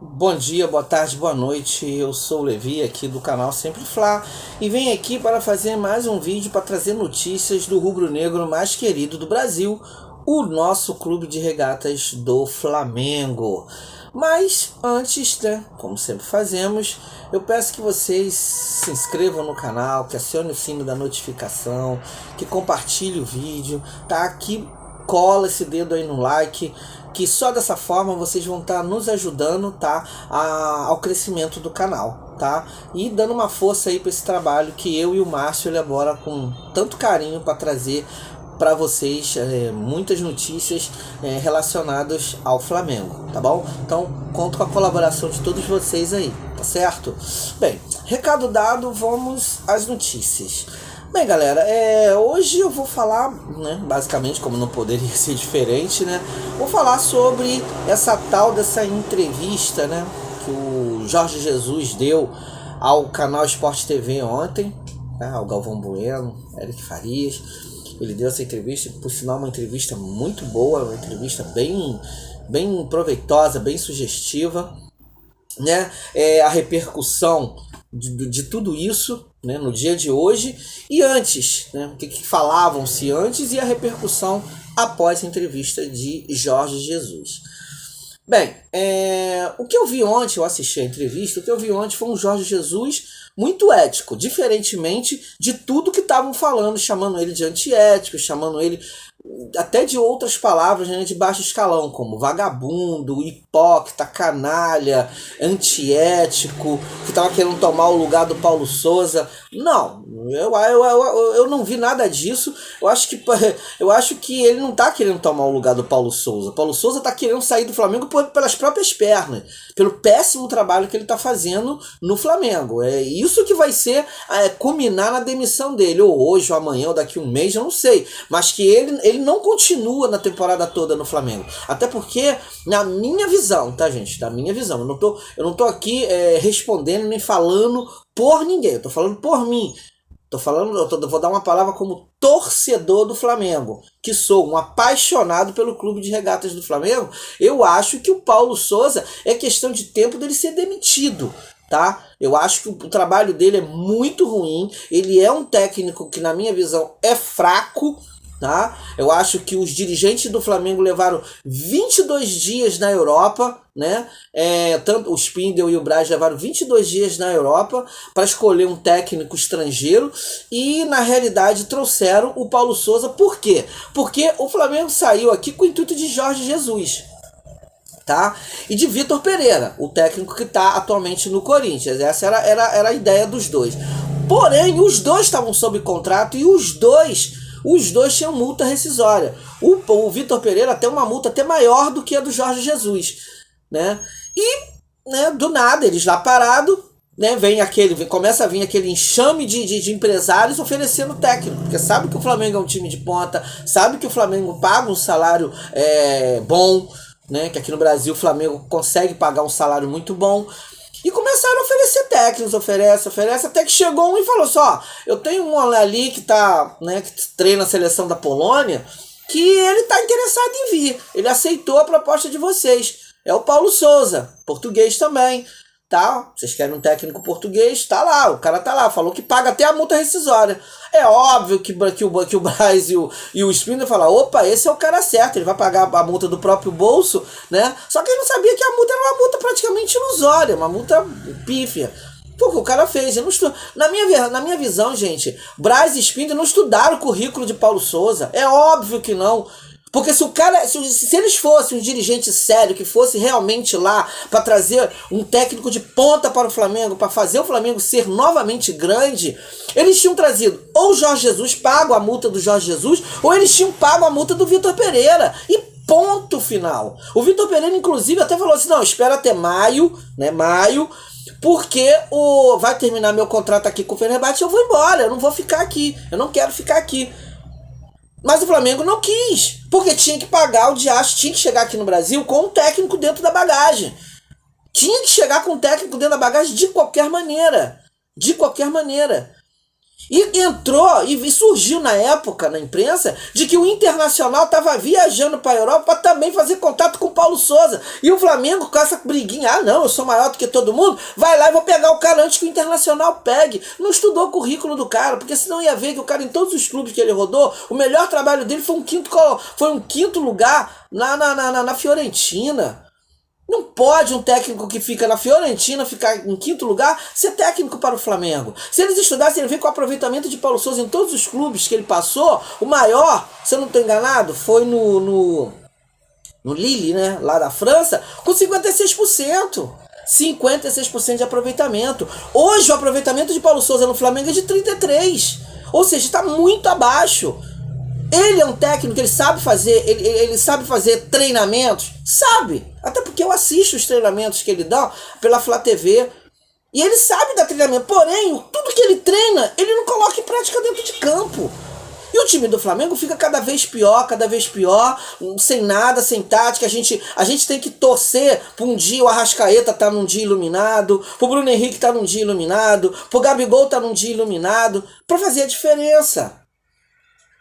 Bom dia, boa tarde, boa noite. Eu sou o Levi aqui do canal Sempre Fla e venho aqui para fazer mais um vídeo para trazer notícias do rubro-negro mais querido do Brasil, o nosso clube de regatas do Flamengo. Mas antes, né, como sempre fazemos, eu peço que vocês se inscrevam no canal, que acione o sino da notificação, que compartilhe o vídeo, tá? Que cola esse dedo aí no like, que só dessa forma vocês vão estar nos ajudando, tá, ao crescimento do canal, tá, e dando uma força aí para esse trabalho que eu e o Márcio elabora com tanto carinho para trazer para vocês muitas notícias relacionadas ao Flamengo, tá bom? Então conto com a colaboração de todos vocês aí, tá certo? Bem, recado dado, vamos às notícias. Bem, galera, hoje eu vou falar, né, basicamente, como não poderia ser diferente, né, vou falar sobre essa tal dessa entrevista, né, que o Jorge Jesus deu ao canal Sport TV ontem, né, ao Galvão Bueno, Eric Farias. Ele deu essa entrevista, por sinal uma entrevista muito boa, uma entrevista bem proveitosa, bem sugestiva, né, a repercussão de tudo isso, né, no dia de hoje e antes, né, o que falavam-se antes e a repercussão após a entrevista de Jorge Jesus. Bem, o que eu vi ontem, eu assisti a entrevista, o que eu vi ontem foi um Jorge Jesus muito ético, diferentemente de tudo que estavam falando, chamando ele de antiético, chamando ele até de outras palavras, né, de baixo escalão, como vagabundo, hipócrita, canalha, antiético, que estava querendo tomar o lugar do Paulo Souza. Não, eu não vi nada disso. Eu acho que ele não está querendo tomar o lugar do Paulo Souza. Paulo Souza está querendo sair do Flamengo pelas próprias pernas, pelo péssimo trabalho que ele está fazendo no Flamengo. É isso que vai ser culminar na demissão dele, ou hoje, ou amanhã, ou daqui a um mês, eu não sei. Mas que ele não continua na temporada toda no Flamengo. Até porque, na minha visão, tá, gente? Na minha visão. Eu não tô aqui respondendo nem falando por ninguém. Eu tô falando por mim. Vou dar uma palavra como torcedor do Flamengo, que sou um apaixonado pelo clube de regatas do Flamengo. Eu acho que o Paulo Souza é questão de tempo dele ser demitido, tá? Eu acho que o trabalho dele é muito ruim. Ele é um técnico que, na minha visão, é fraco. Tá? Eu acho que os dirigentes do Flamengo levaram 22 dias na Europa, né? Tanto o Spindle e o Braz levaram 22 dias na Europa para escolher um técnico estrangeiro e, na realidade, trouxeram o Paulo Souza. Por quê? Porque o Flamengo saiu aqui com o intuito de Jorge Jesus, tá? E de Vitor Pereira, o técnico que está atualmente no Corinthians. Essa era a ideia dos dois. Porém, os dois estavam sob contrato e os dois tinham multa rescisória. O Vitor Pereira tem uma multa até maior do que a do Jorge Jesus, né? E, né, do nada, eles lá parados, né, começa a vir aquele enxame de empresários oferecendo técnico, porque sabe que o Flamengo é um time de ponta, sabe que o Flamengo paga um salário bom, né, que aqui no Brasil o Flamengo consegue pagar um salário muito bom. E começaram a oferecer técnicos, oferece, até que chegou um e falou só, eu tenho um ali que tá, né, que treina a seleção da Polônia, que ele tá interessado em vir. Ele aceitou a proposta de vocês. É o Paulo Souza, português também, tá? Vocês querem um técnico português? Tá lá, o cara tá lá, falou que paga até a multa rescisória. É óbvio que o Braz e o Spindler falam, opa, esse é o cara certo, ele vai pagar a multa do próprio bolso, né? Só que ele não sabia que a multa era uma multa praticamente ilusória, uma multa pífia. Porque o cara fez, na minha visão, gente, Braz e Spindler não estudaram o currículo de Paulo Souza, é óbvio que não. Porque se eles fossem um dirigente sério, que fosse realmente lá para trazer um técnico de ponta para o Flamengo, para fazer o Flamengo ser novamente grande, eles tinham trazido ou o Jorge Jesus, pago a multa do Jorge Jesus, ou eles tinham pago a multa do Vitor Pereira. E ponto final. O Vitor Pereira, inclusive, até falou assim, não, espera até maio, né, porque vai terminar meu contrato aqui com o Fenerbahçe, eu vou embora, eu não vou ficar aqui, eu não quero ficar aqui. Mas o Flamengo não quis, porque tinha que pagar o diacho, tinha que chegar aqui no Brasil com um técnico dentro da bagagem. Tinha que chegar com um técnico dentro da bagagem de qualquer maneira. De qualquer maneira. E entrou e surgiu na época, na imprensa, de que o Internacional estava viajando para a Europa para também fazer contato com o Paulo Sousa. E o Flamengo com essa briguinha, ah não, eu sou maior do que todo mundo, vai lá e vou pegar o cara antes que o Internacional pegue. Não estudou o currículo do cara, porque senão ia ver que o cara em todos os clubes que ele rodou, o melhor trabalho dele foi um quinto lugar na Fiorentina. Não pode um técnico que fica na Fiorentina ficar em quinto lugar ser técnico para o Flamengo. Se eles estudassem, ele vê que o aproveitamento de Paulo Sousa em todos os clubes que ele passou, o maior, se eu não estou enganado, foi no Lille, né, lá da França, com 56%. 56% de aproveitamento. Hoje o aproveitamento de Paulo Sousa no Flamengo é de 33%. Ou seja, está muito abaixo. Ele é um técnico que ele sabe fazer, ele sabe fazer treinamentos, sabe, até porque eu assisto os treinamentos que ele dá pela Flá TV, e ele sabe dar treinamento, porém, tudo que ele treina, ele não coloca em prática dentro de campo. E o time do Flamengo fica cada vez pior, sem nada, sem tática. A gente tem que torcer para um dia o Arrascaeta tá num dia iluminado, pro Bruno Henrique tá num dia iluminado, pro Gabigol tá num dia iluminado, para fazer a diferença.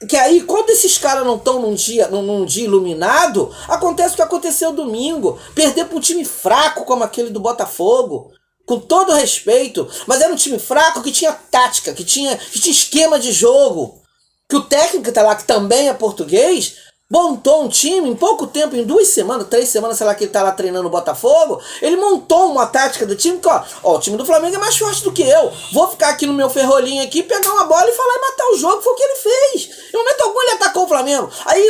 Que aí, quando esses caras não estão num dia iluminado, acontece o que aconteceu domingo. Perder para um time fraco como aquele do Botafogo. Com todo respeito. Mas era um time fraco que tinha tática, que tinha esquema de jogo. Que o técnico que tá lá, que também é português, montou um time em pouco tempo, em 2 semanas, 3 semanas, sei lá, que ele tá lá treinando o Botafogo, ele montou uma tática do time que, ó, o time do Flamengo é mais forte do que eu. Vou ficar aqui no meu ferrolinho aqui, pegar uma bola e falar e matar o jogo, foi o que ele fez. Em momento algum ele atacou o Flamengo. Aí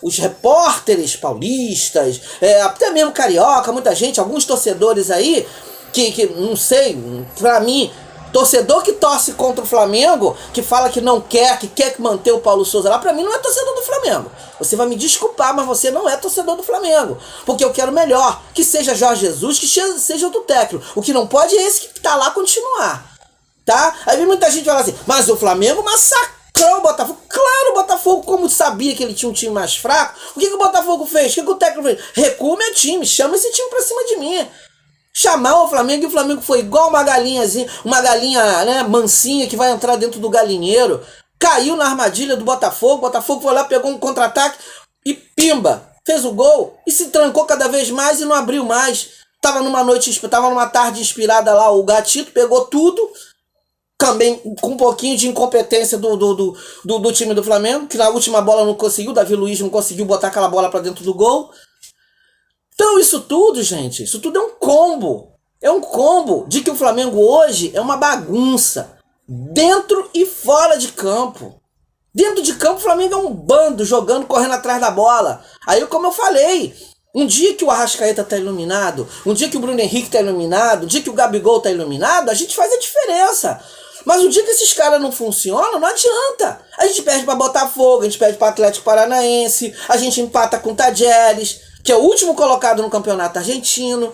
os repórteres paulistas, até mesmo carioca, muita gente, alguns torcedores aí, que não sei, pra mim, torcedor que torce contra o Flamengo, que fala que não quer, que quer manter o Paulo Sousa lá, pra mim não é torcedor do Flamengo. Você vai me desculpar, mas você não é torcedor do Flamengo. Porque eu quero melhor, que seja Jorge Jesus, que seja outro técnico. O que não pode é esse que tá lá continuar. Tá? Aí muita gente fala assim, mas o Flamengo massacrou o Botafogo. Claro, o Botafogo, como sabia que ele tinha um time mais fraco, o que o Botafogo fez? O que o técnico fez? Recua meu time, chama esse time pra cima de mim. Chamar o Flamengo, e o Flamengo foi igual uma galinha, né, mansinha que vai entrar dentro do galinheiro. Caiu na armadilha do Botafogo, o Botafogo foi lá, pegou um contra-ataque e pimba, fez o gol e se trancou cada vez mais e não abriu mais. Tava numa tarde inspirada lá, o Gatito pegou tudo, também com um pouquinho de incompetência do time do Flamengo, que na última bola não conseguiu, Davi Luiz não conseguiu botar aquela bola pra dentro do gol. Então isso tudo, gente, isso tudo é um combo. É um combo de que o Flamengo hoje é uma bagunça. Dentro e fora de campo. Dentro de campo o Flamengo é um bando jogando, correndo atrás da bola. Aí como eu falei, um dia que o Arrascaeta tá iluminado, um dia que o Bruno Henrique tá iluminado, um dia que o Gabigol tá iluminado, a gente faz a diferença. Mas o dia que esses caras não funcionam, não adianta. A gente perde pra Botafogo, a gente perde pra Atlético Paranaense, a gente empata com o Tadjeres, que é o último colocado no campeonato argentino.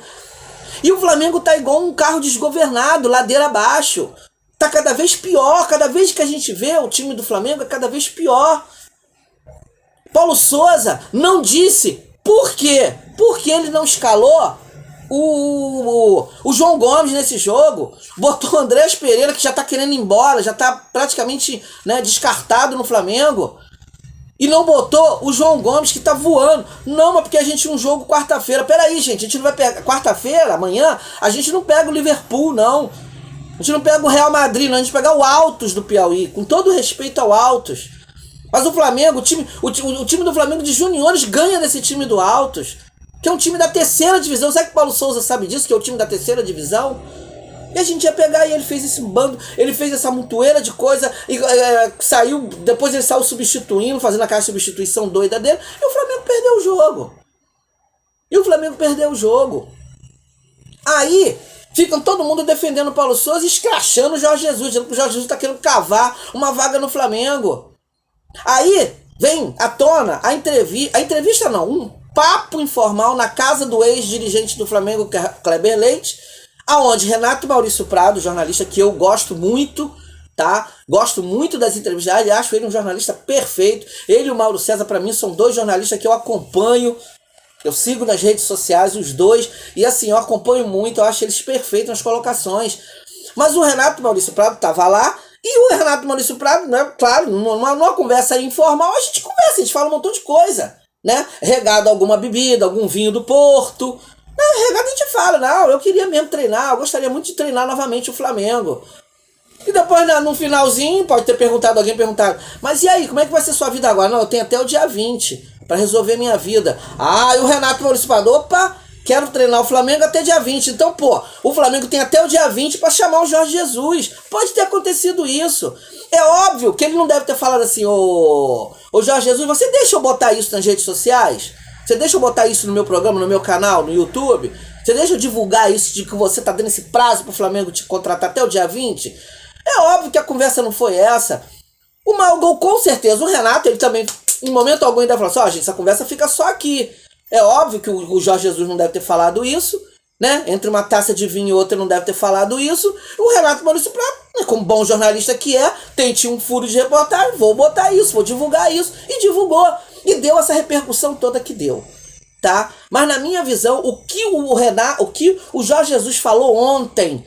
E o Flamengo tá igual um carro desgovernado, ladeira abaixo. Tá cada vez pior, cada vez que a gente vê o time do Flamengo é cada vez pior. Paulo Sousa não disse por quê. Por que ele não escalou o João Gomes nesse jogo. Botou o Andrés Pereira, que já tá querendo ir embora, já tá praticamente, né, descartado no Flamengo. E não botou o João Gomes, que tá voando. Não, mas porque a gente tinha um jogo quarta-feira. Peraí, gente, a gente não vai pegar... Quarta-feira, amanhã, a gente não pega o Liverpool, não. A gente não pega o Real Madrid, não. A gente pega o Altos do Piauí. Com todo respeito ao Altos. Mas o Flamengo, o time do Flamengo de juniores ganha desse time do Altos. Que é um time da 3ª divisão. Sabe que o Paulo Sousa sabe disso? Que é o time da 3ª divisão? E a gente ia pegar e ele fez esse bando, ele fez essa montoeira de coisa, e saiu, depois ele saiu substituindo, fazendo aquela substituição doida dele, e o Flamengo perdeu o jogo. Aí, ficam todo mundo defendendo o Paulo Sousa e escrachando o Jorge Jesus, dizendo que o Jorge Jesus tá querendo cavar uma vaga no Flamengo. Aí, vem à tona entrevista não, um papo informal na casa do ex-dirigente do Flamengo, Kleber Leite, aonde Renato Maurício Prado, jornalista que eu gosto muito, tá? Gosto muito das entrevistas, acho ele um jornalista perfeito. Ele e o Mauro César, para mim, são 2 jornalistas que eu acompanho. Eu sigo nas redes sociais os 2, e assim, eu acompanho muito, eu acho eles perfeitos nas colocações. Mas o Renato Maurício Prado estava lá, e o Renato Maurício Prado, né, claro, numa conversa informal, a gente conversa, a gente fala um montão de coisa, né? Regado a alguma bebida, algum vinho do Porto. Regado a gente fala, não, eu queria mesmo treinar, eu gostaria muito de treinar novamente o Flamengo. E depois, no finalzinho, pode ter perguntado, alguém perguntado, mas e aí, como é que vai ser sua vida agora? Não, eu tenho até o dia 20 para resolver minha vida. Ah, e o Renato Maurício Prado, opa, quero treinar o Flamengo até dia 20. Então, pô, o Flamengo tem até o dia 20 para chamar o Jorge Jesus. Pode ter acontecido isso. É óbvio que ele não deve ter falado assim, ô Jorge Jesus, você deixa eu botar isso nas redes sociais? Você deixa eu botar isso no meu programa, no meu canal, no YouTube? Você deixa eu divulgar isso de que você tá dando esse prazo pro Flamengo te contratar até o dia 20? É óbvio que a conversa não foi essa. O Malgol, com certeza, o Renato, ele também, em momento algum, ainda falou assim, gente, essa conversa fica só aqui. É óbvio que o Jorge Jesus não deve ter falado isso, né? Entre uma taça de vinho e outra, ele não deve ter falado isso. O Renato Maurício Prado, como bom jornalista que é, tinha um furo de reportagem, vou botar isso, vou divulgar isso. E divulgou. E deu essa repercussão toda que deu. Tá? Mas na minha visão, o que o Jorge Jesus falou ontem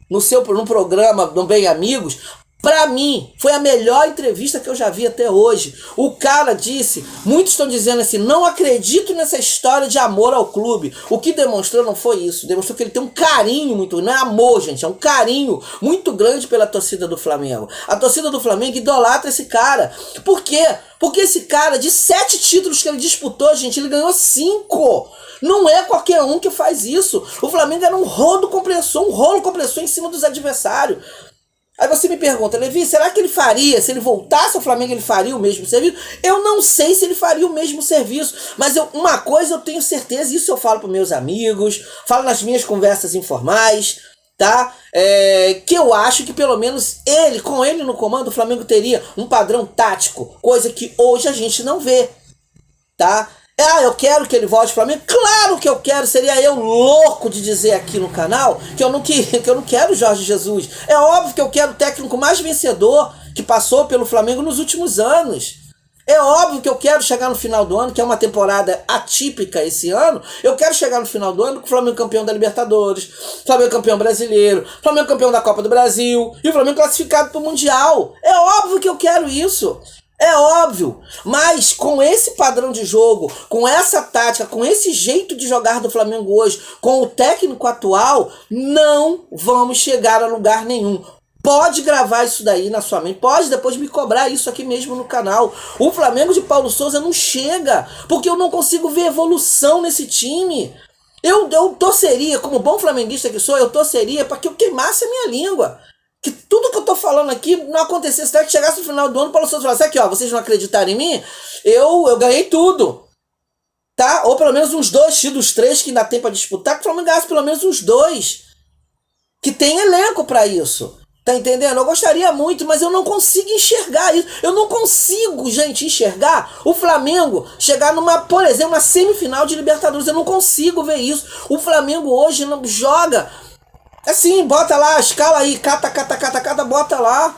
no programa do Bem Amigos, pra mim, foi a melhor entrevista que eu já vi até hoje. O cara disse, muitos estão dizendo assim, não acredito nessa história de amor ao clube. O que demonstrou não foi isso, demonstrou que ele tem um carinho muito, não é amor, gente, é um carinho muito grande pela torcida do Flamengo. A torcida do Flamengo idolatra esse cara. Por quê? Porque esse cara, de 7 títulos que ele disputou, gente, ele ganhou 5. Não é qualquer um que faz isso. O Flamengo era um rolo compressor em cima dos adversários. Aí você me pergunta, Levi, será que ele faria, se ele voltasse ao Flamengo, ele faria o mesmo serviço? Eu não sei se ele faria o mesmo serviço, mas uma coisa eu tenho certeza, isso eu falo para meus amigos, falo nas minhas conversas informais, tá? Que eu acho que pelo menos com ele no comando, o Flamengo teria um padrão tático, coisa que hoje a gente não vê, tá? Eu quero que ele volte para mim. Claro que eu quero. Seria eu louco de dizer aqui no canal que eu não quero o Jorge Jesus. É óbvio que eu quero o técnico mais vencedor que passou pelo Flamengo nos últimos anos. É óbvio que eu quero chegar no final do ano, que é uma temporada atípica esse ano. Eu quero chegar no final do ano com o Flamengo campeão da Libertadores, Flamengo campeão brasileiro, Flamengo campeão da Copa do Brasil e o Flamengo classificado para o Mundial. É óbvio que eu quero isso. É óbvio, mas com esse padrão de jogo, com essa tática, com esse jeito de jogar do Flamengo hoje, com o técnico atual, não vamos chegar a lugar nenhum. Pode gravar isso daí na sua mente, pode depois me cobrar isso aqui mesmo no canal. O Flamengo de Paulo Souza não chega, porque eu não consigo ver evolução nesse time. Eu torceria, como bom flamenguista que sou, eu torceria para que eu queimasse a minha língua. Que tudo que eu tô falando aqui não acontecesse, até que chegasse no final do ano, o Paulo Souza falasse aqui, vocês não acreditaram em mim? Eu ganhei tudo. Tá? Ou pelo menos uns 2 dos 3 que ainda tem pra disputar, que o Flamengo ganhasse pelo menos uns 2. Que tem elenco pra isso. Tá entendendo? Eu gostaria muito, mas eu não consigo enxergar isso. Eu não consigo, gente, enxergar o Flamengo chegar por exemplo, na semifinal de Libertadores. Eu não consigo ver isso. O Flamengo hoje não joga... Assim, bota lá, escala aí, cata, bota lá.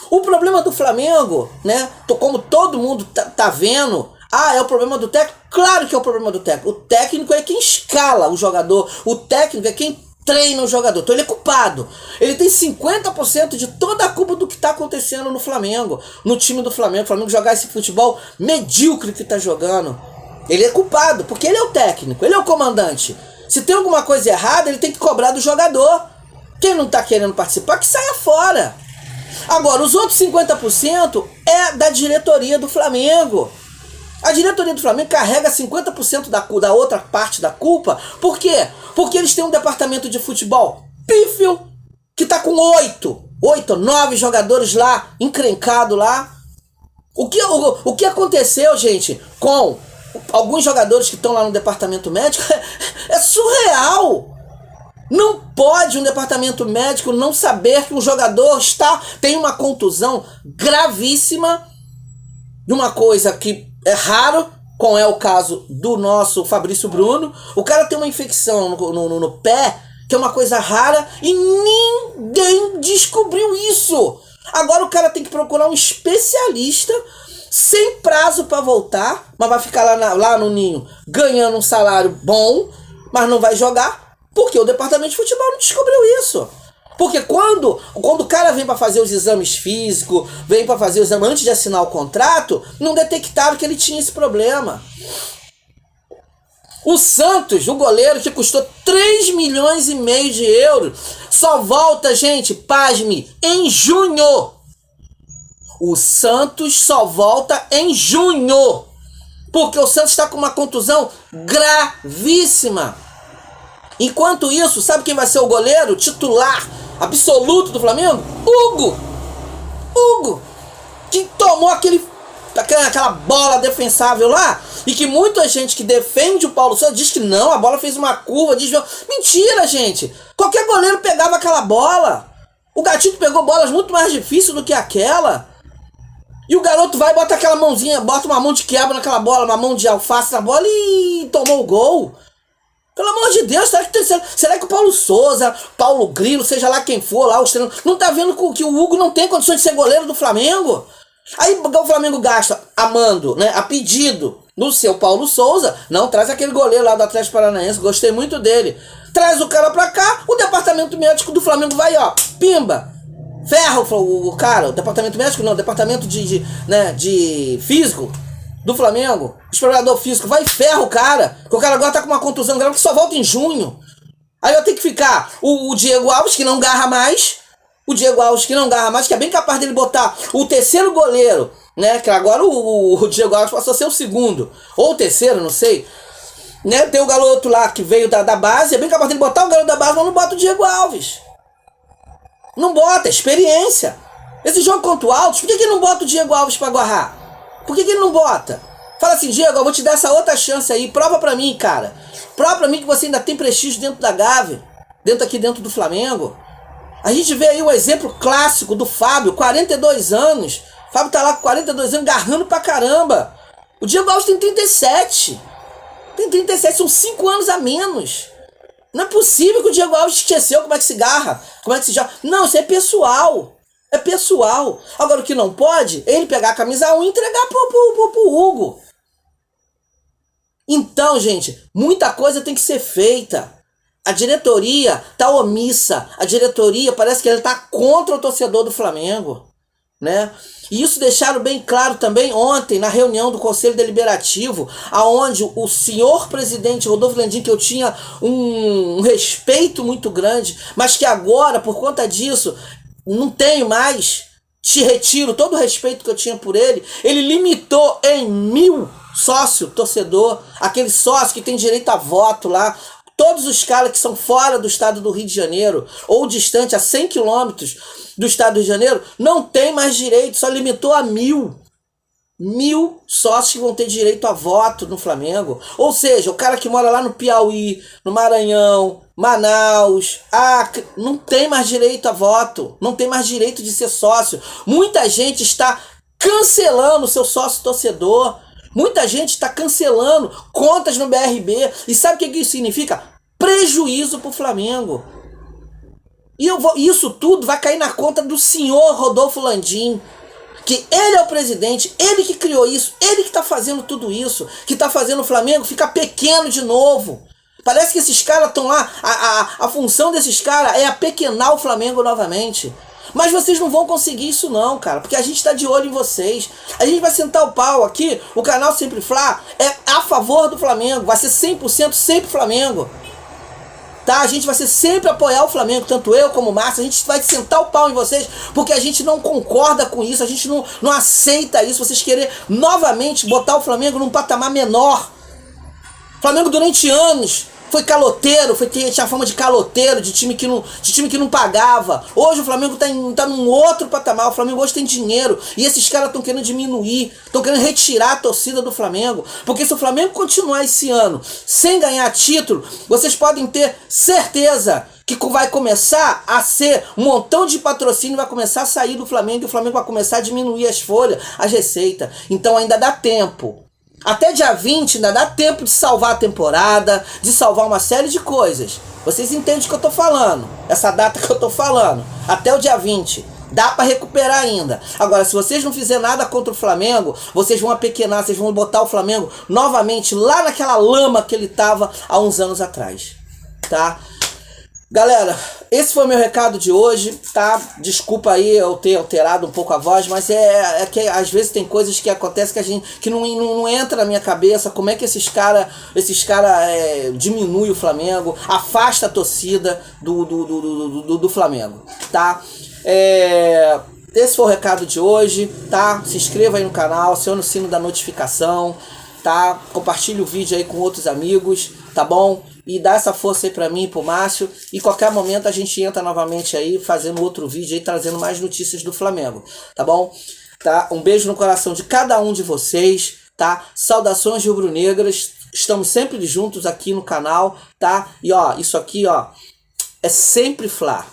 O problema do Flamengo, né? Como todo mundo tá vendo, é o problema do técnico. Claro que é o problema do técnico. O técnico é quem escala o jogador. O técnico é quem treina o jogador. Então ele é culpado. Ele tem 50% de toda a culpa do que tá acontecendo no Flamengo. No time do Flamengo. O Flamengo jogar esse futebol medíocre que tá jogando. Ele é culpado, porque ele é o técnico. Ele é o comandante. Se tem alguma coisa errada, ele tem que cobrar do jogador. Quem não tá querendo participar, que saia fora. Agora, os outros 50% é da diretoria do Flamengo. A diretoria do Flamengo carrega 50% da outra parte da culpa. Por quê? Porque eles têm um departamento de futebol pífio, que tá com 9 jogadores lá, encrencado lá. O que aconteceu, gente, com alguns jogadores que estão lá no departamento médico é surreal. Não pode um departamento médico não saber que um jogador tem uma contusão gravíssima de uma coisa que é raro, como é o caso do nosso Fabrício Bruno. O cara tem uma infecção no pé, que é uma coisa rara, e ninguém descobriu isso. Agora o cara tem que procurar um especialista sem prazo para voltar, mas vai ficar lá no ninho ganhando um salário bom, mas não vai jogar, Porque o departamento de futebol não descobriu isso. Porque quando o cara vem para fazer os exames físicos, vem para fazer o exame antes de assinar o contrato, não detectaram que ele tinha esse problema. O Santos, o goleiro que custou 3 milhões e meio de euros, só volta, gente, pasme, em junho. O Santos só volta em junho. Porque o Santos está com uma contusão gravíssima. Enquanto isso, sabe quem vai ser o goleiro titular absoluto do Flamengo? Hugo, que tomou aquela bola defensável lá, e que muita gente que defende o Paulo Souza diz que não, a bola fez uma curva, desviou. Mentira, gente! Qualquer goleiro pegava aquela bola. O Gatito pegou bolas muito mais difíceis do que aquela. E o garoto vai e bota aquela mãozinha, bota uma mão de quiabo naquela bola, uma mão de alface na bola e tomou o gol. Pelo amor de Deus, será que o Paulo Souza, Paulo Grilo, seja lá quem for, lá os treinadores, não tá vendo que o Hugo não tem condições de ser goleiro do Flamengo? Aí o Flamengo gasta amando, né, a pedido do seu Paulo Souza, não, traz aquele goleiro lá do Atlético Paranaense, gostei muito dele. Traz o cara pra cá, o departamento médico do Flamengo vai, ó, pimba, ferra o cara, o departamento médico não, o departamento de físico do Flamengo, explorador físico, vai e ferra o cara, porque o cara agora tá com uma contusão grave que só volta em junho. Aí vai ter que ficar o Diego Alves, que não garra mais, que é bem capaz dele botar o terceiro goleiro, né, que agora o Diego Alves passou a ser o segundo, ou o terceiro, não sei, né, tem o garoto lá que veio da base, é bem capaz dele botar o garoto da base, mas não bota o Diego Alves. Não bota, é experiência. Esse jogo contra o Altos, por que ele não bota o Diego Alves pra agarrar? Por que ele não bota? Fala assim, Diego, eu vou te dar essa outra chance aí. Prova pra mim, cara. Prova pra mim que você ainda tem prestígio dentro da Gávea. Dentro do Flamengo. A gente vê aí o exemplo clássico do Fábio, 42 anos. O Fábio tá lá com 42 anos, garrando pra caramba. O Diego Alves tem 37. Tem 37, são 5 anos a menos. Não é possível que o Diego Alves esqueceu como é que se garra, como é que se joga. Não, isso é pessoal. É pessoal. Agora o que não pode é ele pegar a camisa 1 e entregar pro Hugo. Então, gente, muita coisa tem que ser feita. A diretoria tá omissa. A diretoria parece que ela tá contra o torcedor do Flamengo, né? E isso deixaram bem claro também ontem na reunião do Conselho Deliberativo, aonde o senhor presidente Rodolfo Landim, que eu tinha um respeito muito grande, mas que agora, por conta disso, não tenho mais, te retiro todo o respeito que eu tinha por ele. Ele limitou em 1.000 sócio torcedor, aquele sócio que tem direito a voto lá. Todos os caras que são fora do estado do Rio de Janeiro ou distante a 100 quilômetros do estado do Rio de Janeiro não tem mais direito, só limitou a 1.000. 1.000 sócios que vão ter direito a voto no Flamengo. Ou seja, o cara que mora lá no Piauí, no Maranhão, Manaus, Acre, não tem mais direito a voto, não tem mais direito de ser sócio. Muita gente está cancelando o seu sócio torcedor. Muita gente está cancelando contas no BRB. E sabe o que isso significa? Prejuízo para o Flamengo. E isso tudo vai cair na conta do senhor Rodolfo Landim. Que ele é o presidente, ele que criou isso, ele que está fazendo tudo isso. Que está fazendo o Flamengo ficar pequeno de novo. Parece que esses caras estão lá, a função desses caras é apequenar o Flamengo novamente. Mas vocês não vão conseguir isso não, cara, porque a gente tá de olho em vocês. A gente vai sentar o pau aqui, o canal Sempre Fla é a favor do Flamengo, vai ser 100% sempre Flamengo. Tá? A gente vai ser sempre apoiar o Flamengo, tanto eu como o Márcio, a gente vai sentar o pau em vocês, porque a gente não concorda com isso, a gente não aceita isso, vocês querem novamente botar o Flamengo num patamar menor. O Flamengo durante anos foi caloteiro, tinha fama de caloteiro, de time que não pagava. Hoje o Flamengo tá num outro patamar, o Flamengo hoje tem dinheiro, e esses caras estão querendo diminuir, estão querendo retirar a torcida do Flamengo, porque se o Flamengo continuar esse ano sem ganhar título, vocês podem ter certeza que vai começar a ser um montão de patrocínio, vai começar a sair do Flamengo, e o Flamengo vai começar a diminuir as folhas, as receitas. Então ainda dá tempo. Até dia 20 ainda dá tempo de salvar a temporada, de salvar uma série de coisas. Vocês entendem o que eu tô falando? Essa data que eu tô falando. Até o dia 20. Dá pra recuperar ainda. Agora, se vocês não fizerem nada contra o Flamengo, vocês vão apequenar, vocês vão botar o Flamengo novamente lá naquela lama que ele tava há uns anos atrás. Tá? Galera, esse foi o meu recado de hoje, tá? Desculpa aí eu ter alterado um pouco a voz, mas é que às vezes tem coisas que acontecem que a gente que não entra na minha cabeça. Como é que esses cara diminui o Flamengo, afasta a torcida do Flamengo, tá? Esse foi o recado de hoje, tá? Se inscreva aí no canal, acione o sino da notificação, tá? Compartilhe o vídeo aí com outros amigos, tá bom? E dá essa força aí pra mim e pro Márcio. E qualquer momento a gente entra novamente aí, fazendo outro vídeo aí, trazendo mais notícias do Flamengo, tá bom? Tá? Um beijo no coração de cada um de vocês, tá? Saudações rubro-negras. Estamos sempre juntos aqui no canal, tá? E ó, isso aqui, ó, é sempre Fla.